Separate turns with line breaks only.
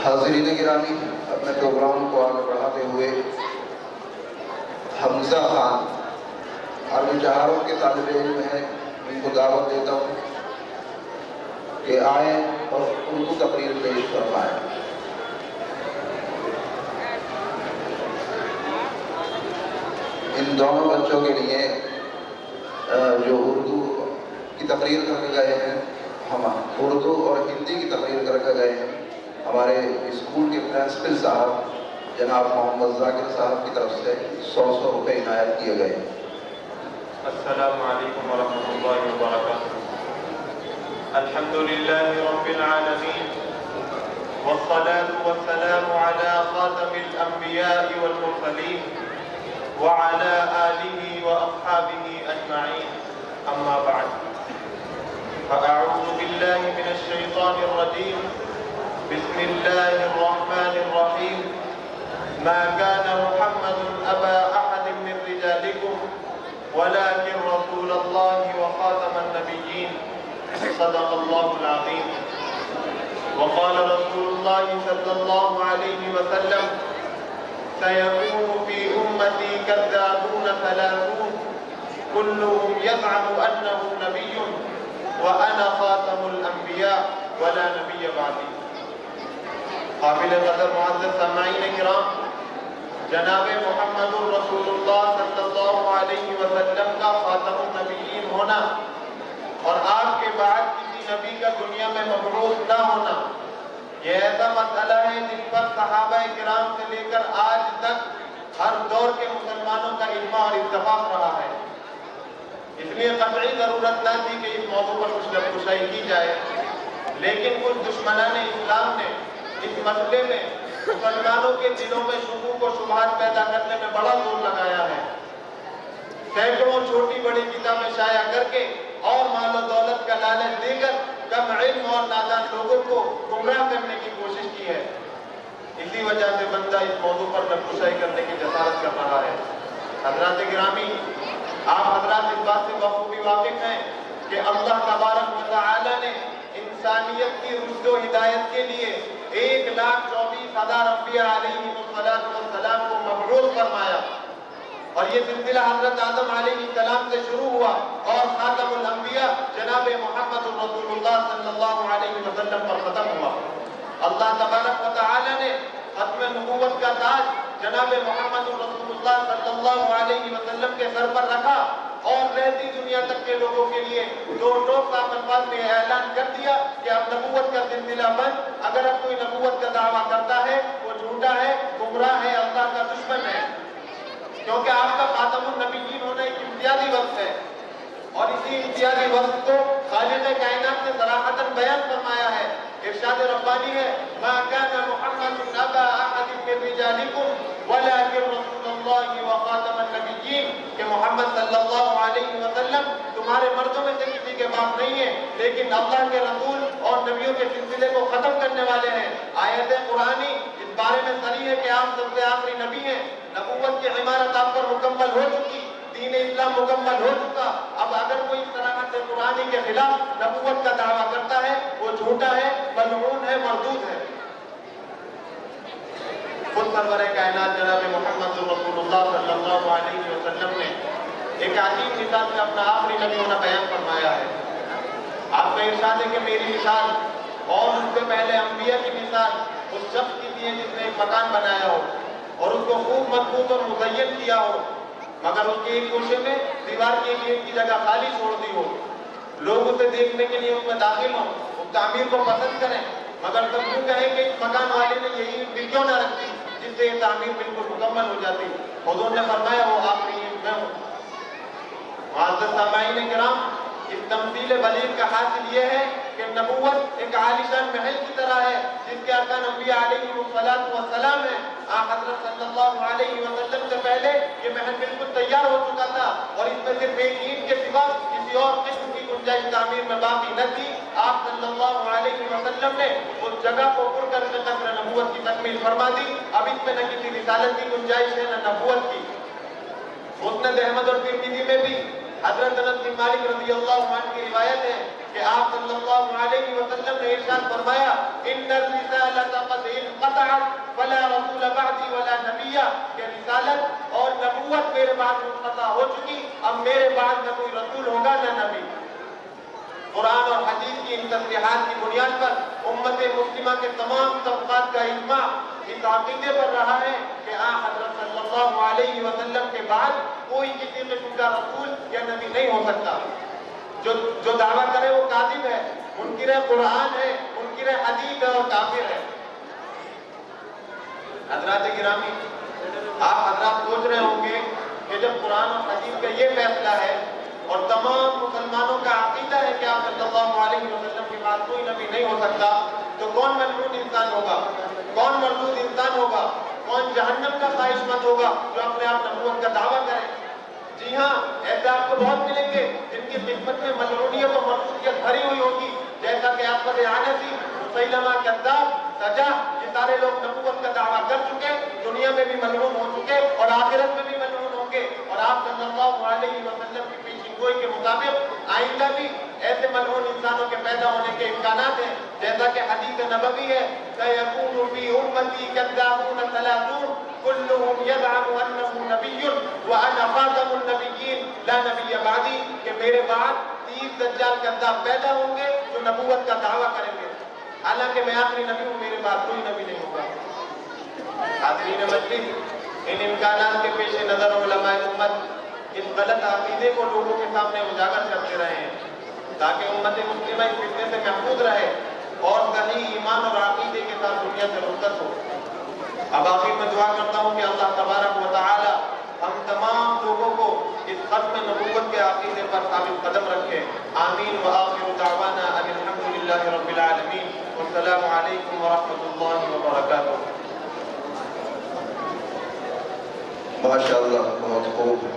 حاضرین گرامی، اپنے پروگرام کو آگے بڑھاتے ہوئے حمزہ خان عربی جہارت کے طالب علم ہیں، ان کو دعوت دیتا ہوں کہ آئیں اور اردو تقریر پیش فرمائیں۔ ان دونوں بچوں کے لیے جو اردو کی تقریر کر کے گئے ہیں، ہم اردو اور ہندی کی تقریر کر کے گئے ہیں، ہمارے اسکول کے پرنسپل صاحب جناب محمد ذاکر صاحب کی طرف سے 100 روپے عنایت کیے گئے ہیں۔
السلام علیکم ورحمۃ اللہ وبرکاتہ۔ الحمد للہ رب العالمین والصلاة والسلام على خاتم الانبیاء والمرسلین وعلى آلہ واصحابہ اجمعین، اما بعد فاعوذ باللہ من الشیطان الرجیم، بسم اللہ الرحمن الرحیم۔ ما كان محمد أبا أحد من رجالكم ولكن رسول الله وخاتم النبيين، صدق الله العظيم۔ وقال رسول الله صلى الله عليه وسلم: سيكون في أمتي كذابون ثلاثون كلهم يزعم أنه نبي وأنا خاتم الأنبياء ولا نبي بعدي۔ قابل قدر معزز سامعین کرام، جناب محمد رسول اللہ صلی اللہ علیہ وسلم کا خاتم النبیین ہونا اور آپ کے بعد کسی نبی کا دنیا میں مبعوث نہ ہونا، یہ ایسا مسئلہ ہے جن پر صحابہ کرام سے لے کر آج تک ہر دور کے مسلمانوں کا اجماع اور اتفاق رہا ہے۔ اس لیے قطعی ضرورت نہ تھی کہ اس موضوع پر کچھ گفتگو کی جائے، لیکن کچھ دشمنان اسلام نے اس مسئلے میں مسلمانوں کے دلوں میں شکوک و شبہات پیدا کرنے میں بڑا زور لگایا ہے۔ سینکڑوں چھوٹی بڑی کتابیں شائع کر کے اور مال و دولت کا لالچ دے کر کم علم اور نادان لوگوں کو گمراہ کرنے کی کوشش کی ہے۔ اسی وجہ سے بندہ اس موضوع پر نقشہ کرنے کی جسارت کر رہا ہے۔ حضرات گرامی، آپ حضرات اس بات سے بخوبی واقف ہیں کہ اللہ تبارک و تعالی نے انسانیت کی رشد و ہدایت کے لیے 1,24,000 انبیاء علیہ السلام کو مبعوث فرمایا، اور یہ سلسلہ حضرت آدم علیہ السلام سے شروع ہوا اور خاتم الانبیاء جناب محمد رسول اللہ صلی اللہ علیہ وسلم پر ختم ہوا۔ اللہ تبارک و تعالی نے ختم نبوت کا تاج جناب محمد رسول اللہ صلی اللہ علیہ وسلم کے سر پر رکھا اور رہتی دنیا تک کے لوگوں کے لیے دو ٹوک الفاظ میں اعلان کر دیا کہ اب نبوت کا سلسلہ بند۔ اگر اب کوئی نبوت کا دعویٰ کرتا ہے وہ جھوٹا ہے، گمراہ ہے، اللہ کا دشمن ہے، کیونکہ آپ کا خاتم النبیین ہونا ایک امتیازی وقت ہے، اور اسی امتیازی وقت کو خالق کائنات نے صراحتاً بیان فرمایا ہے۔ ارشاد ربانی ہے: ما كان محمد ابا احد من رجالكم ولكن رسول الله وخاتم النبيين، کہ محمد صلی اللہ علیہ وسلم تمہارے مردوں میں سے کسی کے باپ نہیں ہے، لیکن اللہ کے رسول اور نبیوں کے سلسلے کو ختم کرنے والے ہیں۔ آیت قرآنی اس بارے میں صریح ہے کہ آپ سب سے آخری نبی ہیں۔ نبوت کی عمارت آپ پر مکمل ہو چکی، دین اسلام مکمل ہو چکا۔ اب اگر کوئی صراحت قرآنی کے خلاف نبوت کا دعویٰ کرتا ہے وہ جھوٹا ہے، ملعون ہے، مردود ہے۔ خود سرور کائنات جناب محمد رسول اللہ صلی اللہ علیہ وسلم نے ایک عجیب مثال میں اپنا آخری نبی ہونا بیان فرمایا ہے۔ آپ کا ارشاد ہے کہ میری مثال اور اس سے پہلے انبیاء کی مثال اس شخص کی تھی جس نے ایک مکان بنایا ہو اور اس کو خوب مضبوط اور مزین کیا ہو، مگر اس کے ایک گوشے میں دیوار کی ایک جگہ خالی چھوڑ دی ہو۔ لوگ اسے دیکھنے کے لیے اس میں داخل ہوں، اس تعمیر کو پسند کریں، مگر سب یوں کہیں کہ اس مکان والے نے یہی بھی کیوں نہ رکھتی جس سے یہ تعمیر بالکل مکمل ہو جاتی۔ حضور نے فرمایا وہ آخری میں ہوں۔ معزز سامعین کرام، اس تمثیل بلیغ کا حاصل یہ ہے کہ نبوت ایک عالیشان محل کی طرح ہے جس کے ارکان انبیاء علیہ السلام ہیں۔ حضرت صلی اللہ علیہ وسلم سے پہلے یہ محل بالکل تیار ہو چکا تھا اور اس میں صرف ایک اینٹ کے سوا کسی اور قسم کی گنجائش تعمیر میں باقی نہ تھی۔ آپ صلی اللہ علیہ وسلم نے اس جگہ کو پر کر کے قصر نبوت کی تکمیل فرما دی۔ اب اس میں نہ کسی رسالت کی گنجائش ہے نہ نبوت کی۔ مسند احمد اور ترمذی میں بھی حضرت انس بن مالک رضی اللہ عنہ کی روایت ہے کہ آپ صلی اللہ علیہ وسلم نے ارشاد فرمایا: ان الرسالۃ قد بعد فلا رسول بعدی ولا نبی، کہ رسالت اور نبوت میرے بعد منقطع ہو چکی، اب میرے بعد نہ کوئی رسول ہوگا نہ نبی۔ قرآن اور حدیث کی ان تصریحات کی بنیاد پر امت مسلمہ کے تمام طبقات کا اجماع اس عقیدے پر رہا ہے کہ حضرت صلی اللہ علیہ وسلم کے بعد کوئی کسی قسم کا رسول یا نبی نہیں ہو سکتا۔ جو دعویٰ کرے وہ کاذب ہے، منکر قرآن ہے، منکر حدیث ہے اور کافر ہے۔ حضرات گرامی، آپ حضرات سوچ رہے ہوں گے کہ جب قرآن اور حدیث کا یہ فیصلہ ہے اور تمام مسلمانوں کا عقیدہ ہے کہ آپ صلی اللہ علیہ وسلم کے بعد کوئی نبی نہیں ہو سکتا، تو کون ملعون انسان ہوگا، کون مردود انسان ہوگا، کون جہنم کا خواہش مند ہوگا جو اپنے آپ نبوت کا دعویٰ کرے؟ جی ہاں، ایسے آپ کو بہت ملیں گے جن کی قسمت میں ملعونیت اور مردودیت بھری ہوئی ہوگی، جیسا کہ اسود عنسی، مسیلمہ کذاب، سجا، یہ سارے لوگ نبوت کا دعویٰ کر چکے، دنیا میں بھی ملعون ہو چکے اور آخرت میں بھی ملعون ہوں گے، اور آپ صلی اللہ علیہ وسلم کی پیشین گوئی کے مطابق آئندہ بھی ایسے ملعون انسانوں کے پیدا ہونے کے امکانات ہیں، جیسا کہ حدیث نبوی ہے سَيَكُونُ فِي أُمَّتِي كَذَّابُونَ ثَلَاثُونَ كُلُّهُمْ يَزْعَمُ أَنَّهُ نَبِيٌّ وَأَنَا خَاتَمُ النَّبِيِّينَ لَا نَبِيَّ بَعْدِي، کہ میرے بعد 30 دجال کذاب پیدا ہوں گے جو نبوت کا دعویٰ کریں گے، حالانکہ میں آخری نبی ہوں، میرے بعد کوئی نبی نہیں ہوگا۔ حاضرین مجلس، ان امکانات کے پیش نظر علماء امت اس غلط عقیدے کو لوگوں کے سامنے اجاگر کرتے رہے ہیں تاکہ امت مسلمہ اس فتنے سے محفوظ رہے اور صحیح ایمان اور عقیدے کے ساتھ دنیا سے رخصت ہو۔ اب آخر میں دعا کرتا ہوں کہ اللہ تبارک و تعالی ہم تمام لوگوں کو اس ختم نبوت کے عقیدے پر ثابت قدم رکھے، آمین۔ وآخر دعوانا ان الحمدللہ رب العالمین، والسلام علیکم ورحمۃ اللہ وبرکاتہ۔
ماشاءاللہ، بہت خوب۔